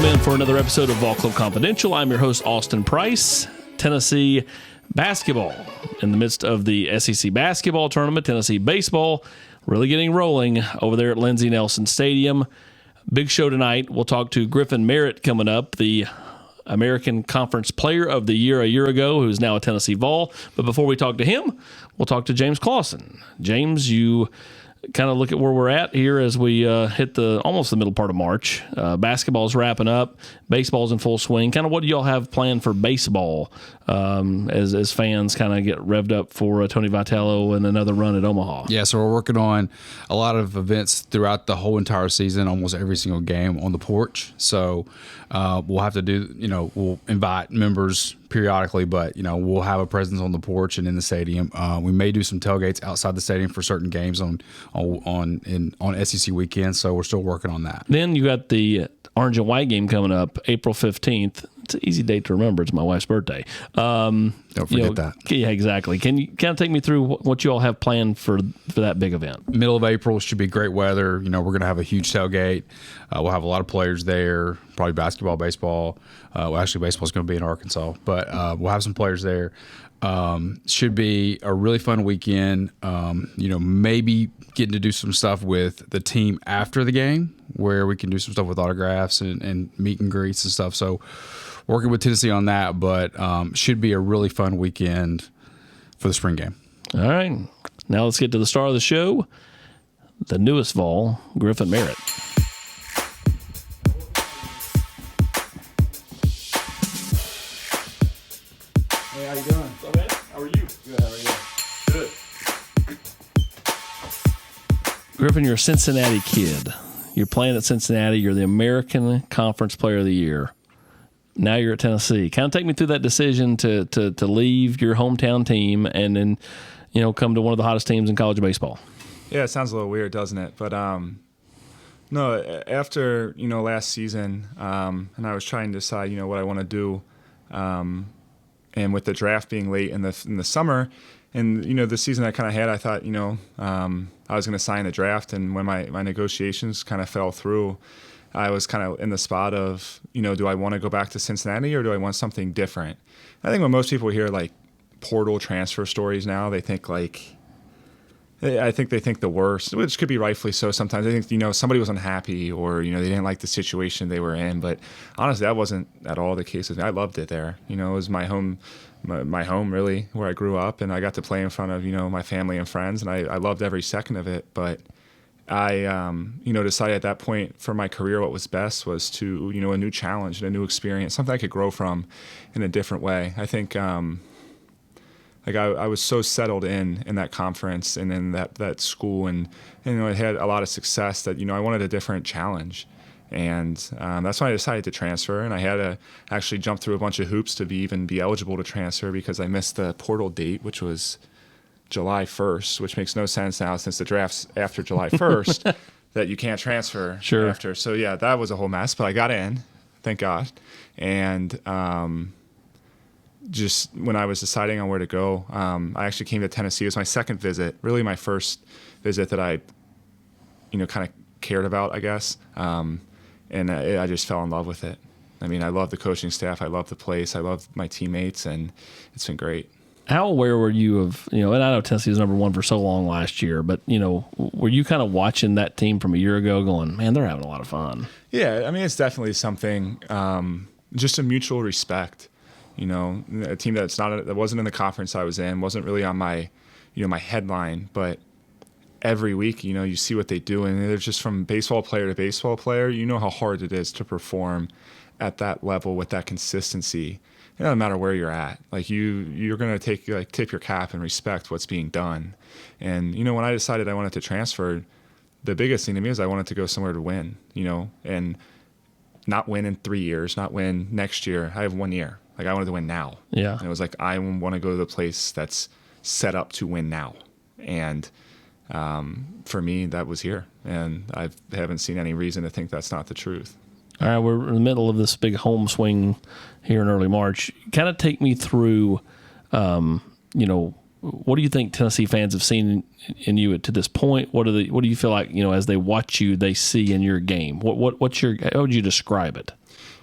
Welcome in for another episode of Ball Club Confidential. I'm your host, Austin Price. Tennessee basketball in the midst of the SEC basketball tournament. Tennessee baseball really getting rolling over there at Lindsey Nelson Stadium. Big show tonight. We'll talk to Griffin Merritt coming up, the American Conference Player of the Year a year ago, who's now a Tennessee Vol. But before we talk to him, we'll talk to James Clausen. James, you kind of look at where we're at here as we hit almost the middle part of March. Basketball's wrapping up. Baseball's in full swing. Kind of what do y'all have planned for baseball as fans kind of get revved up for Tony Vitello and another run at Omaha? Yeah, so we're working on a lot of events throughout the whole entire season, almost every single game on the porch. So we'll have to do, we'll invite members periodically, but, we'll have a presence on the porch and in the stadium. We may do some tailgates outside the stadium for certain games on SEC weekend, so we're still working on that. Then you got the Orange and White game coming up April 15th. It's an easy date to remember. It's my wife's birthday. Don't forget that. Yeah, exactly. Can you kind of take me through what you all have planned for that big event? Middle of April should be great weather. We're going to have a huge tailgate. We'll have a lot of players there, probably basketball, baseball. Actually, baseball's going to be in Arkansas, but we'll have some players there. Should be a really fun weekend. Maybe getting to do some stuff with the team after the game where we can do some stuff with autographs and meet and greets and stuff. So working with Tennessee on that, but should be a really fun weekend for the spring game. All right. Now let's get to the star of the show, the newest Vol, Griffin Merritt. Hey, how you doing? What's up, man? How are you? Good, how are you? Good. Griffin, you're a Cincinnati kid. You're playing at Cincinnati. You're the American Conference Player of the Year. Now you're at Tennessee. Kind of take me through that decision to leave your hometown team and then, come to one of the hottest teams in college baseball. Yeah, it sounds a little weird, doesn't it? But no, after last season, and I was trying to decide what I want to do, and with the draft being late in the summer, and the season I kind of had, I thought I was going to sign the draft, and when my negotiations kind of fell through, I was kind of in the spot of, do I want to go back to Cincinnati or do I want something different? I think when most people hear like portal transfer stories now, they think they think the worst, which could be rightfully so sometimes. I think, somebody was unhappy or, they didn't like the situation they were in. But honestly, that wasn't at all the case with me. I loved it there. It was my home really, where I grew up, and I got to play in front of, my family and friends, and I loved every second of it. But I, decided at that point for my career what was best was to, a new challenge and a new experience, something I could grow from in a different way. I think I was so settled in that conference and in that school, and it had a lot of success that, I wanted a different challenge. And that's why I decided to transfer, and I had to actually jump through a bunch of hoops to even be eligible to transfer because I missed the portal date, which was July 1st, which makes no sense now since the draft's after July 1st, that you can't transfer after. So, yeah, that was a whole mess, but I got in, thank God. And just when I was deciding on where to go, I actually came to Tennessee. It was my second visit, really my first visit that I, kind of cared about, I guess. And I just fell in love with it. I mean, I love the coaching staff. I love the place. I love my teammates, and it's been great. How aware were you of, and I know Tennessee was number one for so long last year, but, were you kind of watching that team from a year ago going, man, they're having a lot of fun? Yeah, I mean, it's definitely something, just a mutual respect. A team that wasn't in the conference I was in, wasn't really on my, my headline, but every week, you see what they do, and they're just from baseball player to baseball player. How hard it is to perform at that level with that consistency. It doesn't matter where you're at. Like you're going to tip your cap and respect what's being done. And, when I decided I wanted to transfer, the biggest thing to me is I wanted to go somewhere to win, and not win in 3 years, not win next year. I have 1 year. Like I wanted to win now. Yeah. And it was like, I want to go to the place that's set up to win now. And for me, that was here. And I haven't seen any reason to think that's not the truth. All right, we're in the middle of this big home swing here in early March. Kind of take me through, what do you think Tennessee fans have seen in you to this point? What do you feel like, as they watch you, they see in your game? How would you describe it?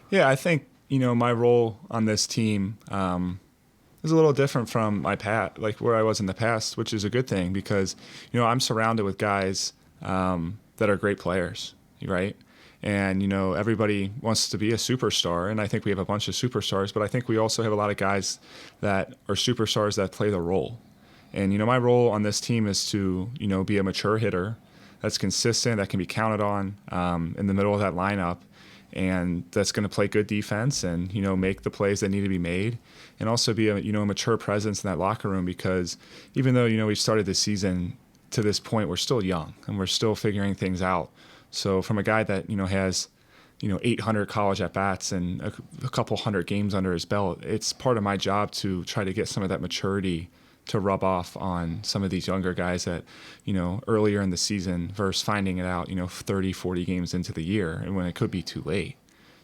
Yeah, I think, my role on this team is a little different from like where I was in the past, which is a good thing because, I'm surrounded with guys that are great players, right? And, everybody wants to be a superstar, and I think we have a bunch of superstars, but I think we also have a lot of guys that are superstars that play the role. And, my role on this team is to, be a mature hitter that's consistent, that can be counted on in the middle of that lineup, and that's going to play good defense and, make the plays that need to be made, and also be a mature presence in that locker room because even though, we've started the season to this point, we're still young and we're still figuring things out. So from a guy that, has, 800 college at-bats and a couple hundred games under his belt, it's part of my job to try to get some of that maturity to rub off on some of these younger guys that, earlier in the season versus finding it out, 30, 40 games into the year and when it could be too late.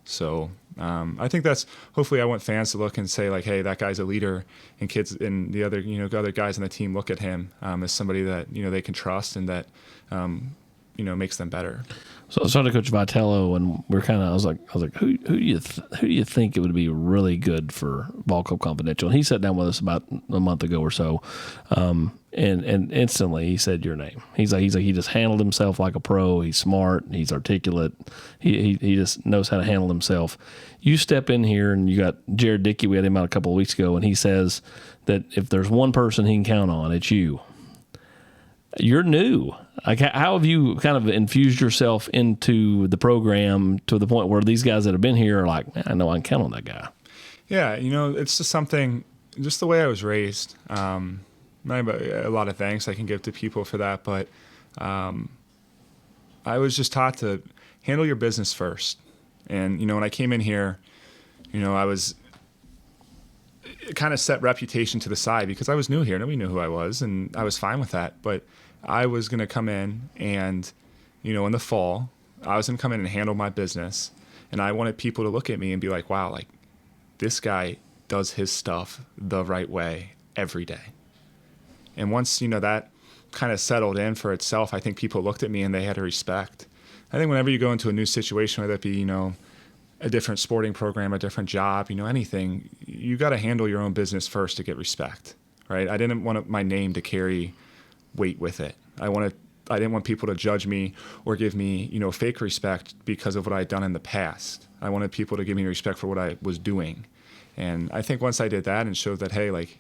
So I think that's hopefully I want fans to look and say like, hey, that guy's a leader, and kids and the other, other guys on the team look at him as somebody that, they can trust and that, makes them better. So I was talking to Coach Vitello, and I was like, who do you think it would be really good for Ball Club Confidential? And he sat down with us about a month ago or so, and instantly he said your name. He's like he just handled himself like a pro. He's smart. He's articulate. He just knows how to handle himself. You step in here, and you got Jared Dickey. We had him out a couple of weeks ago, and he says that if there's one person he can count on, it's you. You're new. Like, how have you kind of infused yourself into the program to the point where these guys that have been here are like, man, I know I can count on that guy? Yeah, it's just something, just the way I was raised. I have a lot of thanks I can give to people for that, but I was just taught to handle your business first. And, when I came in here, I was kind of set reputation to the side because I was new here. Nobody knew who I was, and I was fine with that. But I was going to come in and, in the fall, I was going to come in and handle my business. And I wanted people to look at me and be like, wow, like this guy does his stuff the right way every day. And once, that kind of settled in for itself, I think people looked at me and they had a respect. I think whenever you go into a new situation, whether it be, a different sporting program, a different job, anything, you got to handle your own business first to get respect, right? I didn't want my name to carry weight with it. I didn't want people to judge me or give me, fake respect because of what I had done in the past. I wanted people to give me respect for what I was doing. And I think once I did that and showed that, hey, like,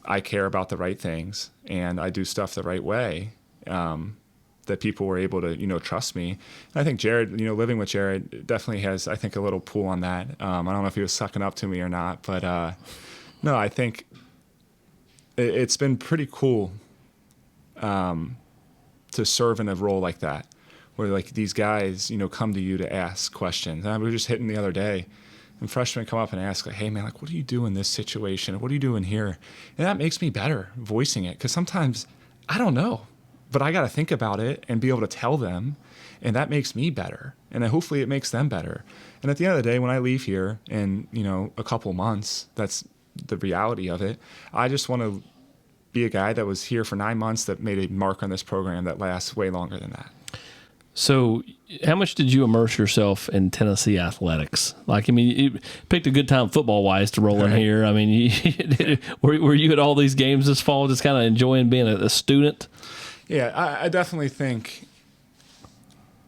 I care about the right things and I do stuff the right way, that people were able to, trust me. And I think Jared, living with Jared definitely has, I think, a little pull on that. I don't know if he was sucking up to me or not, but no, I think it's been pretty cool to serve in a role like that, where like these guys, come to you to ask questions. And we were just hitting the other day, and freshmen come up and ask, like, hey man, like, what do you do in this situation? What are you doing here? And that makes me better voicing it, because sometimes I don't know, but I got to think about it and be able to tell them, and that makes me better, and then hopefully it makes them better. And at the end of the day, when I leave here in a couple months, that's the reality of it. I just want to be a guy that was here for 9 months that made a mark on this program that lasts way longer than that. So how much did you immerse yourself in Tennessee athletics? Like, I mean, you picked a good time football-wise to roll in here. I mean, were you at all these games this fall just kind of enjoying being a student? Yeah, I definitely think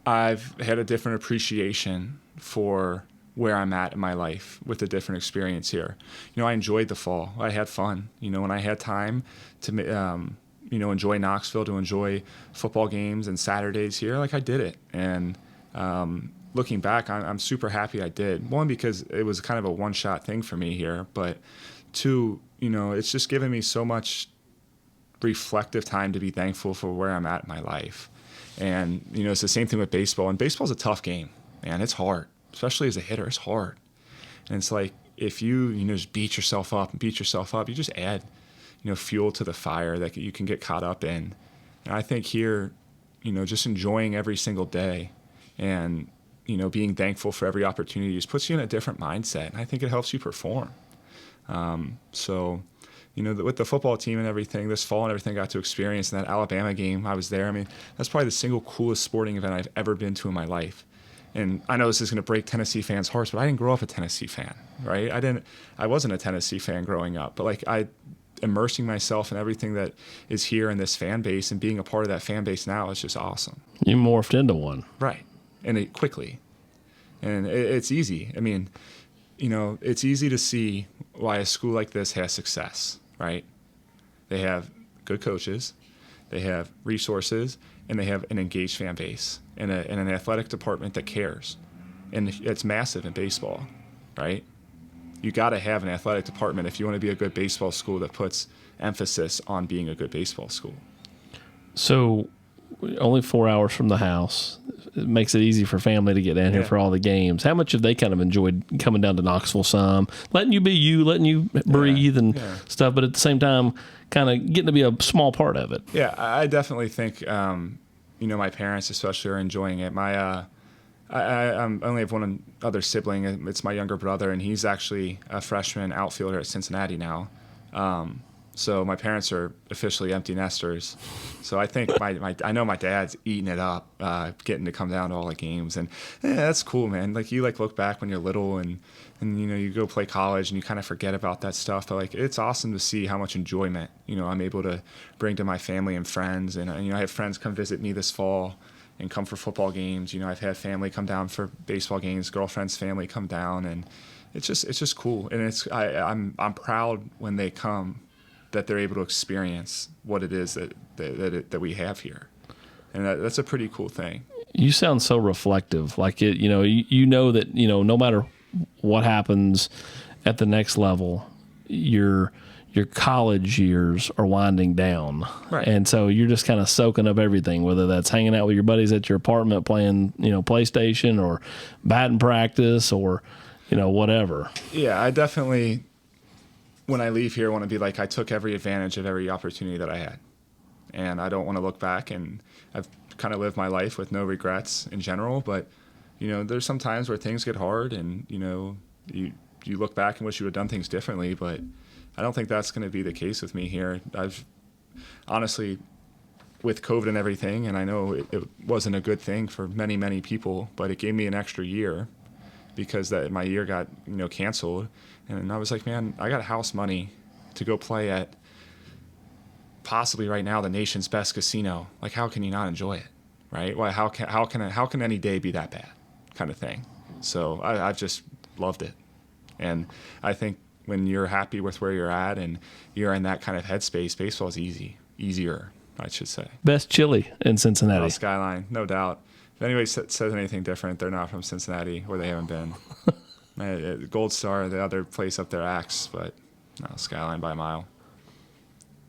I've had a different appreciation for where I'm at in my life with a different experience here. I enjoyed the fall. I had fun. When I had time to, enjoy Knoxville, to enjoy football games and Saturdays here, like I did it. And looking back, I'm super happy I did. One, because it was kind of a one-shot thing for me here, but two, it's just given me so much reflective time to be thankful for where I'm at in my life. And, it's the same thing with baseball. And baseball's a tough game, man. It's hard. Especially as a hitter, it's hard. And it's like if you, just beat yourself up, you just add, fuel to the fire that you can get caught up in. And I think here, just enjoying every single day and, being thankful for every opportunity just puts you in a different mindset. And I think it helps you perform. So, with the football team and everything, this fall and everything I got to experience in that Alabama game, I was there. I mean, that's probably the single coolest sporting event I've ever been to in my life. And I know this is going to break Tennessee fans' hearts, but I didn't grow up a Tennessee fan, right? I wasn't a Tennessee fan growing up, but like immersing myself in everything that is here in this fan base and being a part of that fan base now is just awesome. You morphed into one. Right. And it quickly. And it's easy. I mean, it's easy to see why a school like this has success, right? They have good coaches, they have resources, and they have an engaged fan base and an athletic department that cares. And it's massive in baseball, right? You got to have an athletic department if you want to be a good baseball school that puts emphasis on being a good baseball school. So only 4 hours from the house. It makes it easy for family to get down here for all the games. How much have they kind of enjoyed coming down to Knoxville some, letting you be you, letting you breathe and stuff, but at the same time kind of getting to be a small part of it? Yeah, I definitely think, my parents especially are enjoying it. I only have one other sibling. It's my younger brother, and he's actually a freshman outfielder at Cincinnati now. So my parents are officially empty nesters. So I think I know my dad's eating it up, getting to come down to all the games, and that's cool, man. Like you look back when you're little, and you go play college, and you kind of forget about that stuff. But like it's awesome to see how much enjoyment I'm able to bring to my family and friends, and I have friends come visit me this fall and come for football games. I've had family come down for baseball games, girlfriend's family come down, and it's just cool. And I'm proud when they come that they're able to experience what it is that we have here, and that's a pretty cool thing. You sound so reflective, like it. That no matter what happens at the next level, your college years are winding down, right? And so you're just kind of soaking up everything, whether that's hanging out with your buddies at your apartment playing PlayStation or batting practice or whatever. Yeah, I definitely, when I leave here, want to be like I took every advantage of every opportunity that I had, and I don't want to look back. And I've kind of lived my life with no regrets in general, but there's some times where things get hard, and you look back and wish you would have done things differently, but I don't think that's going to be the case with me here. I've honestly, with COVID and everything, and I know it wasn't a good thing for many, many people, but it gave me an extra year because my year got canceled, and I was like, man, I got house money to go play at possibly right now the nation's best casino. Like, how can you not enjoy it, right? Well, how can any day be that bad, kind of thing. So I've just loved it, and I think when you're happy with where you're at and you're in that kind of headspace, baseball is easier, I should say. Best chili in Cincinnati. Oh, Skyline, no doubt. If anybody says anything different, they're not from Cincinnati or they haven't been. Gold Star, the other place up there, acts, but no, Skyline by a mile.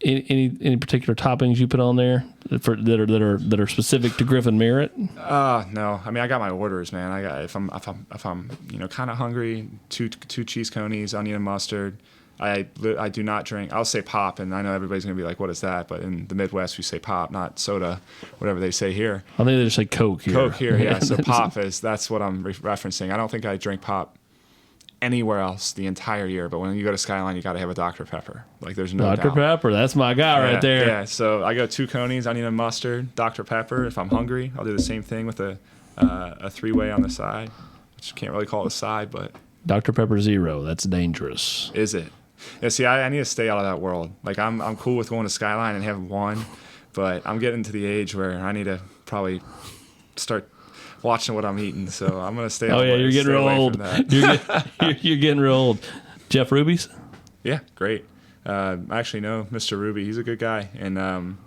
Any particular toppings you put on there that are specific to Griffin Merritt? No. I mean, I got my orders, man. I got if I'm kind of hungry, two cheese conies, onion and mustard. I do not drink. I'll say pop, and I know everybody's gonna be like, "What is that?" But in the Midwest, we say pop, not soda, whatever they say here. I think they just say Coke here. Coke here, yeah. So pop that's what I'm referencing. I don't think I drink pop anywhere else the entire year, but when you go to Skyline, you got to have a Dr. Pepper. Like, there's no Dr. doubt. Pepper, that's my guy right there. Yeah, so I go 2 conies, onion and mustard, Dr. Pepper. If I'm hungry, I'll do the same thing with a 3-way on the side, which you can't really call it a side, but Dr. Pepper Zero, that's dangerous. Is it? Yeah, see, I need to stay out of that world. Like, I'm cool with going to Skyline and having one, but I'm getting to the age where I need to probably start watching what I'm eating, so I'm gonna stay. Oh yeah, you're getting real old. You're getting real old. Jeff Ruby's? Yeah, great. I actually know Mr. Ruby. He's a good guy, and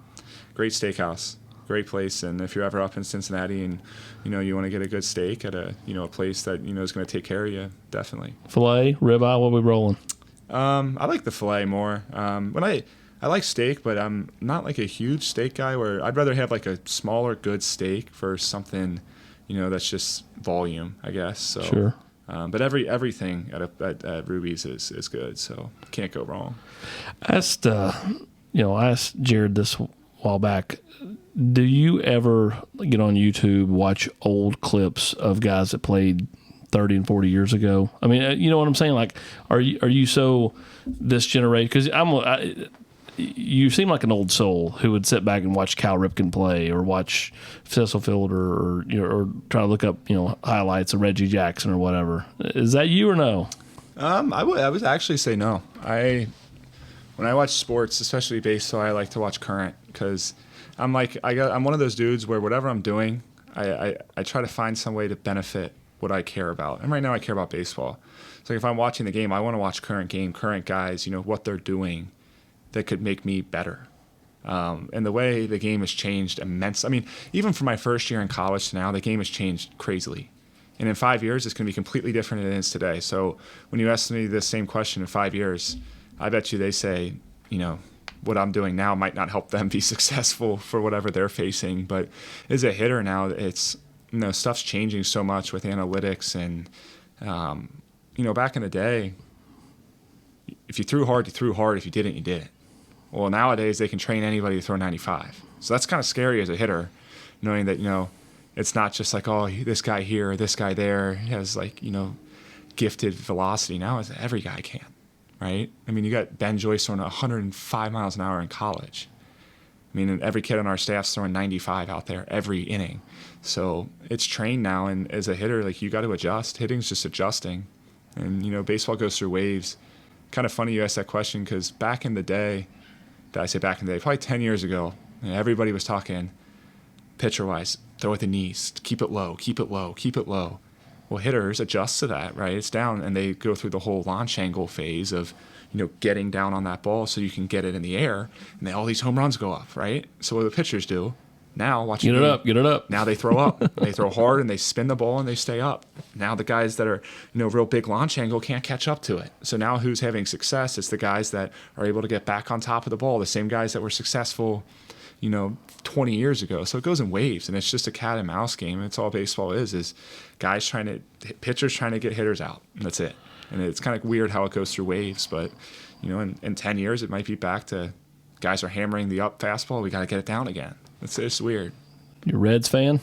great steakhouse, great place. And if you're ever up in Cincinnati and you want to get a good steak at a place that is going to take care of you, definitely. Filet, ribeye, what are we rolling? I like the filet more. When I like steak, but I'm not like a huge steak guy. Where I'd rather have like a smaller, good steak for something. That's just volume, I guess. So, sure. But everything at Ruby's is good, so can't go wrong. I asked Jared this a while back. Do you ever get on YouTube, watch old clips of guys that played 30 and 40 years ago? I mean, you know what I'm saying? Like, are you so this generation? Because you seem like an old soul who would sit back and watch Cal Ripken play or watch Cecil Fielder or try to look up, highlights of Reggie Jackson or whatever. Is that you or no? I would actually say no. When I watch sports, especially baseball, I like to watch current because I'm one of those dudes where whatever I'm doing, I try to find some way to benefit what I care about. And right now I care about baseball. So if I'm watching the game, I want to watch current game, current guys, what they're doing that could make me better. And the way the game has changed immensely. I mean, even from my first year in college to now, the game has changed crazily. And in 5 years, it's going to be completely different than it is today. So when you ask me this same question in 5 years, I bet you they say, what I'm doing now might not help them be successful for whatever they're facing. But as a hitter now, it's, stuff's changing so much with analytics. And, back in the day, if you threw hard, you threw hard. If you didn't, you didn't. Well, nowadays, they can train anybody to throw 95. So that's kind of scary as a hitter, knowing that, it's not just like, oh, this guy here or this guy there has gifted velocity. Now it's every guy can, right? I mean, you got Ben Joyce throwing 105 miles an hour in college. I mean, and every kid on our staff's throwing 95 out there every inning. So it's trained now, and as a hitter, you got to adjust. Hitting's just adjusting. And, baseball goes through waves. Kind of funny you asked that question because back in the day, probably 10 years ago, everybody was talking pitcher-wise, throw at the knees, keep it low, keep it low, keep it low. Well, hitters adjust to that, right? It's down, and they go through the whole launch angle phase of, getting down on that ball so you can get it in the air, and all these home runs go up, right? So what do the pitchers do? Now, watch get it up. Now they throw up. They throw hard, and they spin the ball, and they stay up. Now the guys that are, real big launch angle can't catch up to it. So now who's having success? It's the guys that are able to get back on top of the ball, the same guys that were successful 20 years ago. So it goes in waves, and it's just a cat and mouse game. That's all baseball is pitchers trying to get hitters out. And that's it. And it's kind of weird how it goes through waves, but in 10 years it might be back to guys are hammering the up fastball. We got to get it down again. It's weird. You a Reds fan?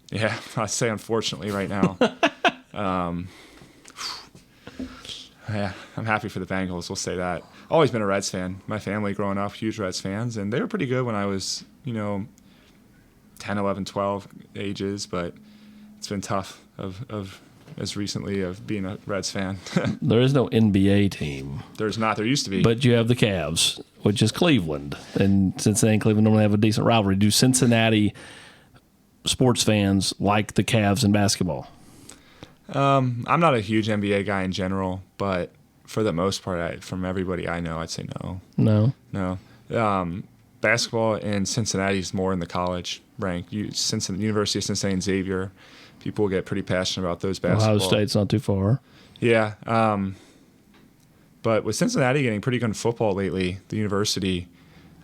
Yeah, I'd say unfortunately right now. Yeah, I'm happy for the Bengals. We'll say that. Always been a Reds fan. My family growing up, huge Reds fans, and they were pretty good when I was, 10, 11, 12 ages, but it's been tough of as recently of being a Reds fan. There is no NBA team. There's not. There used to be. But you have the Cavs, which is Cleveland. And Cincinnati and Cleveland normally have a decent rivalry. Do Cincinnati sports fans like the Cavs in basketball? I'm not a huge NBA guy in general, but for the most part, from everybody I know, I'd say no. No. Basketball in Cincinnati is more in the college rank. University of Cincinnati and Xavier, people get pretty passionate about those basketball. Ohio State's not too far. Yeah. But with Cincinnati getting pretty good in football lately, the university,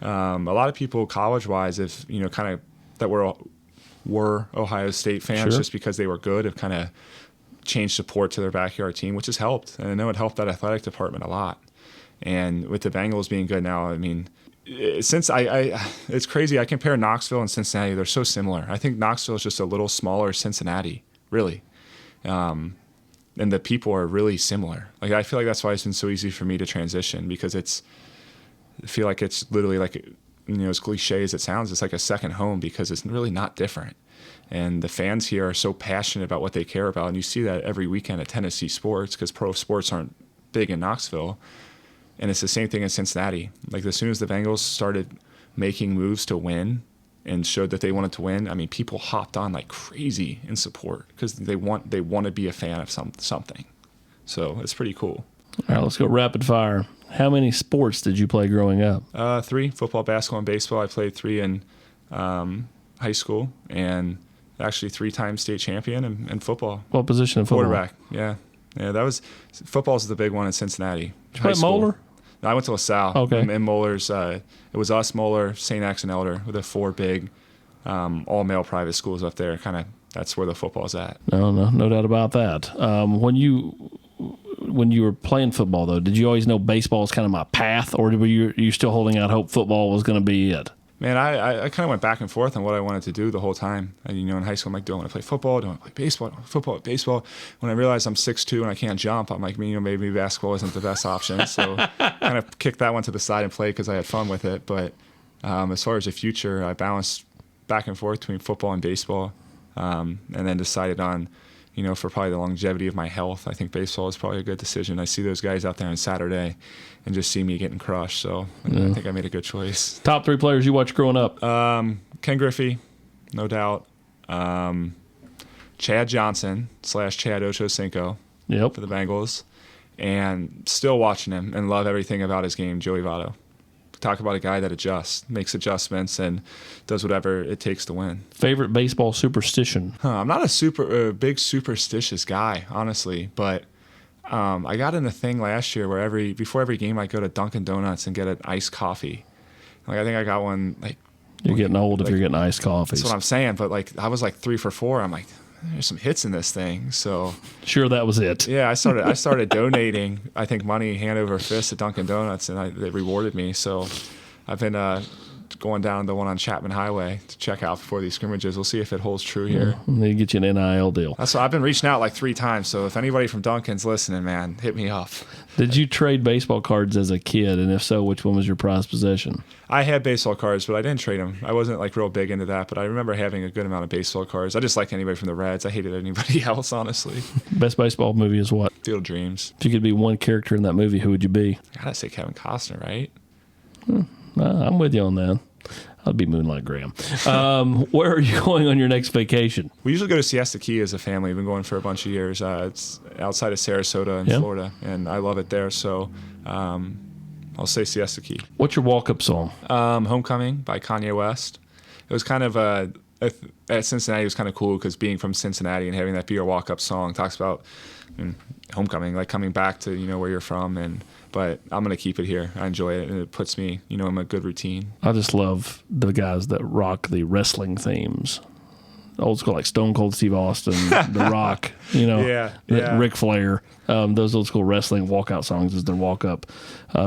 a lot of people college-wise, if kind of that were Ohio State fans, sure, just because they were good, have kind of changed support to their backyard team, which has helped. And I know it helped that athletic department a lot. And with the Bengals being good now, I mean, since it's crazy. I compare Knoxville and Cincinnati. They're so similar. I think Knoxville is just a little smaller Cincinnati, really. And the people are really similar. I feel like that's why it's been so easy for me to transition, because I feel like it's literally like, as cliche as it sounds, it's like a second home, because it's really not different. And the fans here are so passionate about what they care about. And you see that every weekend at Tennessee sports, because pro sports aren't big in Knoxville. And it's the same thing in Cincinnati. As soon as the Bengals started making moves to win and showed that they wanted to win, I mean, people hopped on like crazy in support because they want to be a fan of something. So it's pretty cool. All right, let's go rapid fire. How many sports did you play growing up? 3: football, basketball, and baseball. I played 3 in high school, and actually 3-time state champion in football. What position in football? Quarterback. Yeah. Football's the big one in Cincinnati. Did you play Moeller? No, I went to LaSalle. Okay. In Moeller's, it was us, Moeller, St. X, and Elder, with the 4 big all-male private schools up there. Kind of, that's where the football's at. No doubt about that. When you were playing football, though, did you always know baseball was kind of my path, or were you still holding out hope football was going to be it? Man, I kind of went back and forth on what I wanted to do the whole time. And, in high school, I'm like, do I want to play football? Do I want to play baseball? Do I want to football, baseball? When I realized I'm 6'2" and I can't jump, I'm like, maybe basketball isn't the best option. So kind of kicked that one to the side and played because I had fun with it. But as far as the future, I balanced back and forth between football and baseball, and then decided on, for probably the longevity of my health, I think baseball is probably a good decision. I see those guys out there on Saturday and just see me getting crushed. So I think I made a good choice. Top 3 players you watched growing up? Ken Griffey, no doubt. Chad Johnson / Chad Ochocinco for the Bengals. And still watching him and love everything about his game, Joey Votto. Talk about a guy that makes adjustments, and does whatever it takes to win. Favorite baseball superstition? I'm not a big superstitious guy, honestly, but I got in a thing last year where before every game I go to Dunkin' Donuts and get an iced coffee. Like I think I got one. Like you're getting old if you're getting iced coffees. That's what I'm saying. But like I was like 3 for 4. I'm like, there's some hits in this thing. So sure, that was it. Yeah, I started donating, I think, money hand over fist to Dunkin' Donuts, and they rewarded me. So I've been going down the one on Chapman Highway to check out before these scrimmages. We'll see if it holds true here. They get you an NIL deal. That's what I've been reaching out like 3 times. So if anybody from Dunkin's listening, man, hit me up. Did you trade baseball cards as a kid? And if so, which one was your prized possession? I had baseball cards, but I didn't trade them. I wasn't like real big into that, but I remember having a good amount of baseball cards. I just liked anybody from the Reds. I hated anybody else, honestly. Best baseball movie is what? Field of Dreams. If you could be one character in that movie, who would you be? I gotta say Kevin Costner, right? I'm with you on that. I'd be Moonlight Graham. Where are you going on your next vacation? We usually go to Siesta Key as a family. We've been going for a bunch of years. It's outside of Sarasota in Florida, and I love it there. So I'll say Siesta Key. What's your walk-up song? Homecoming by Kanye West. It was kind of at Cincinnati, it was kind of cool because being from Cincinnati and having that be your walk-up song talks about homecoming, like coming back to where you're from. But I'm going to keep it here. I enjoy it, and it puts me, in a good routine. I just love the guys that rock the wrestling themes. Old school, like Stone Cold Steve Austin, The Rock, Ric Flair. Those old school wrestling walkout songs is their walk-up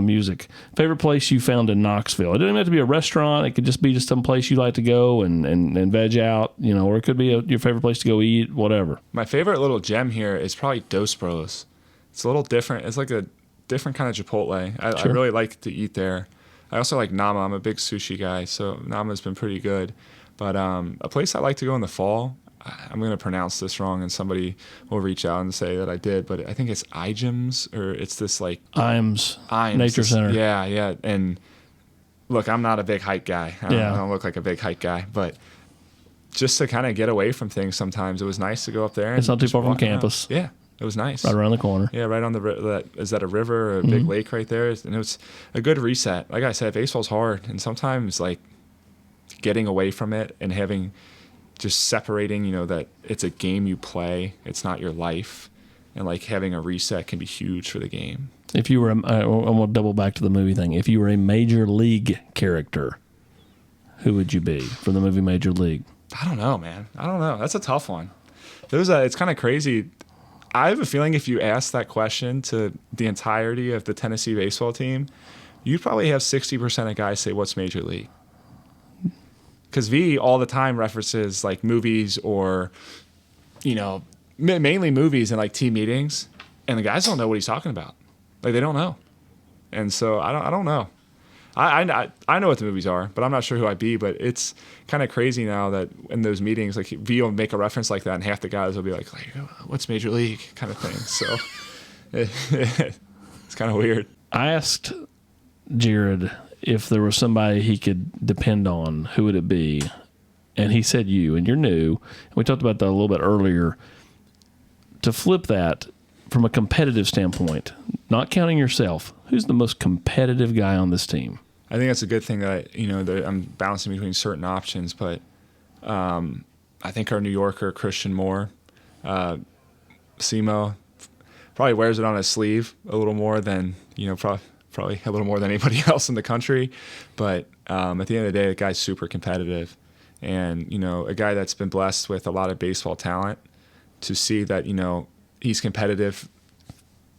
music. Favorite place you found in Knoxville? It doesn't even have to be a restaurant. It could just be some place you like to go and veg out, or it could be your favorite place to go eat, whatever. My favorite little gem here is probably Dos Bros. It's a little different. It's like a different kind of Chipotle. I really like to eat there. I also like Nama. I'm a big sushi guy, so Nama's been pretty good. But a place I like to go in the fall, I'm going to pronounce this wrong, and somebody will reach out and say that I did, but I think it's Iams, or it's this like... Iams Nature Center. Yeah. And look, I'm not a big hike guy. I don't look like a big hike guy, but just to kind of get away from things sometimes, it was nice to go up there. And it's not too far from campus. Around. Yeah. It was nice. Right around the corner. Yeah, right on is that a river or a big lake right there? And it was a good reset. Like I said, baseball's hard. And sometimes, like, getting away from it and having just separating, that it's a game you play. It's not your life. And, like, having a reset can be huge for the game. If you were, I'm going to double back to the movie thing. If you were a major league character, who would you be from the movie Major League? I don't know, man. I don't know. That's a tough one. It's kind of crazy. I have a feeling if you ask that question to the entirety of the Tennessee baseball team, you'd probably have 60% of guys say, what's Major League? Because V all the time references like movies or, mainly movies and like team meetings, and the guys don't know what he's talking about. Like they don't know. And so I don't know. I know what the movies are, but I'm not sure who I'd be. But it's kind of crazy now that in those meetings, like V will make a reference like that, and half the guys will be like "What's Major League?" kind of thing. So it's kind of weird. I asked Jared if there was somebody he could depend on, who would it be? And he said you, and you're new. And we talked about that a little bit earlier. To flip that from a competitive standpoint, not counting yourself, who's the most competitive guy on this team? I think that's a good thing that I'm bouncing between certain options, but I think our New Yorker Christian Moore, Simo, probably wears it on his sleeve a little more than probably a little more than anybody else in the country. But at the end of the day, the guy's super competitive, and a guy that's been blessed with a lot of baseball talent. To see that he's competitive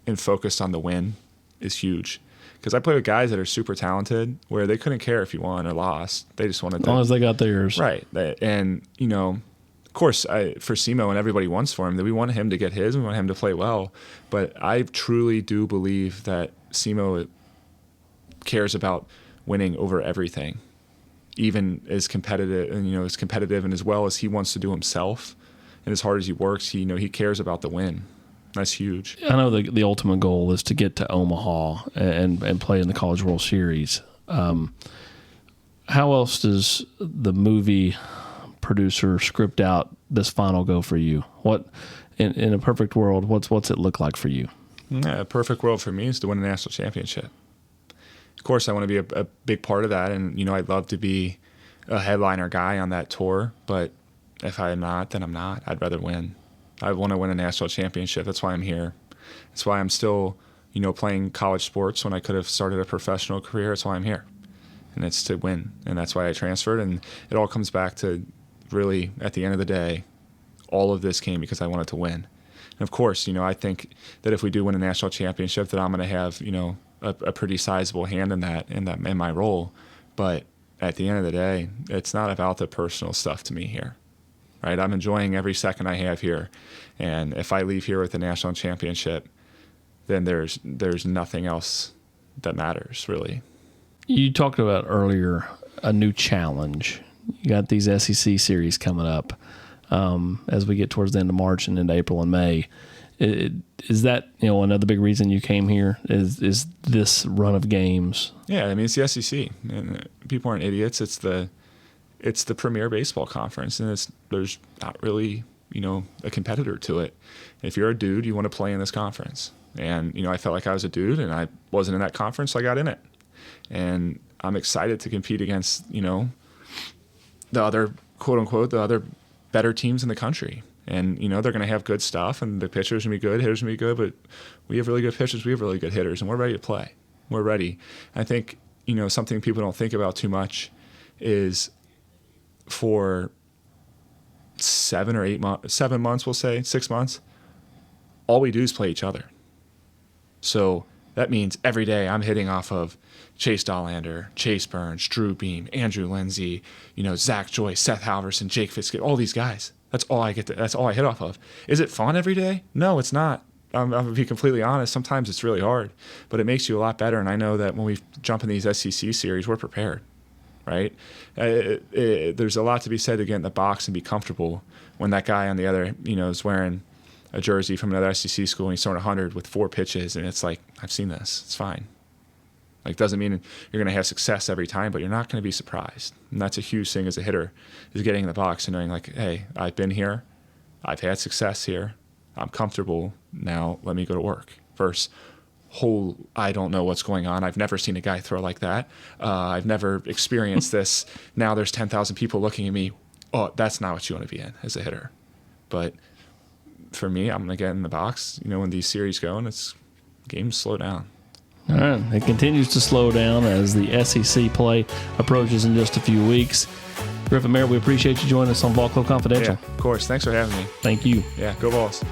and focused on the win is huge. Because I play with guys that are super talented where they couldn't care if you won or lost. They just wanted to. As long as they got theirs. Right. And, you know, of course, for Simo and everybody wants for him, that we want him to get his. We want him to play well. But I truly do believe that Simo cares about winning over everything, even as competitive and as well as he wants to do himself and as hard as he works, he cares about the win. That's huge. I know the ultimate goal is to get to Omaha and play in the College World Series. How else does the movie producer script out this final go for you? What in a perfect world, what's it look like for you? Yeah, a perfect world for me is to win a national championship. Of course, I want to be a big part of that, and I'd love to be a headliner guy on that tour. But if I'm not, then I'm not. I'd rather win. I want to win a national championship. That's why I'm here. That's why I'm still, playing college sports when I could have started a professional career. That's why I'm here, and it's to win. And that's why I transferred. And it all comes back to really, at the end of the day, all of this came because I wanted to win. And of course, I think that if we do win a national championship, that I'm going to have, a pretty sizable hand in my role. But at the end of the day, it's not about the personal stuff to me here, right? I'm enjoying every second I have here. And if I leave here with a national championship, then there's nothing else that matters, really. You talked about earlier a new challenge. You got these SEC series coming up as we get towards the end of March and into April and May. Is that another big reason you came here? Is this run of games? Yeah, I mean it's the SEC, and people aren't idiots. It's the premier baseball conference, and there's not really a competitor to it. If you're a dude, you want to play in this conference, and I felt like I was a dude, and I wasn't in that conference, so I got in it, and I'm excited to compete against the other quote unquote the other better teams in the country. And, they're going to have good stuff, and the pitchers are going to be good, hitters are going to be good, but we have really good pitchers, we have really good hitters, and we're ready to play. We're ready. I think, something people don't think about too much is for 7 or 8 months, 7 months, we'll say, 6 months, all we do is play each other. So that means every day I'm hitting off of Chase Dollander, Chase Burns, Drew Beam, Andrew Lindsay, Zach Joyce, Seth Halverson, Jake Fitzgerald, all these guys. That's all I that's all I hit off of. Is it fun every day? No, it's not. I'm going to be completely honest. Sometimes it's really hard, but it makes you a lot better. And I know that when we jump in these SEC series, we're prepared, right? There's a lot to be said to get in the box and be comfortable when that guy on the other, is wearing a jersey from another SEC school and he's throwing 100 with 4 pitches. And it's like, I've seen this. It's fine. Like, doesn't mean you're going to have success every time, but you're not going to be surprised. And that's a huge thing as a hitter, is getting in the box and knowing, like, hey, I've been here. I've had success here. I'm comfortable. Now let me go to work. Versus, I don't know what's going on. I've never seen a guy throw like that. I've never experienced this. Now there's 10,000 people looking at me. Oh, that's not what you want to be in as a hitter. But for me, I'm going to get in the box. When these series go, and games slow down. All right. It continues to slow down as the SEC play approaches in just a few weeks. Griffin Merritt, we appreciate you joining us on Ball Club Confidential. Yeah, of course. Thanks for having me. Thank you. Yeah, go Balls.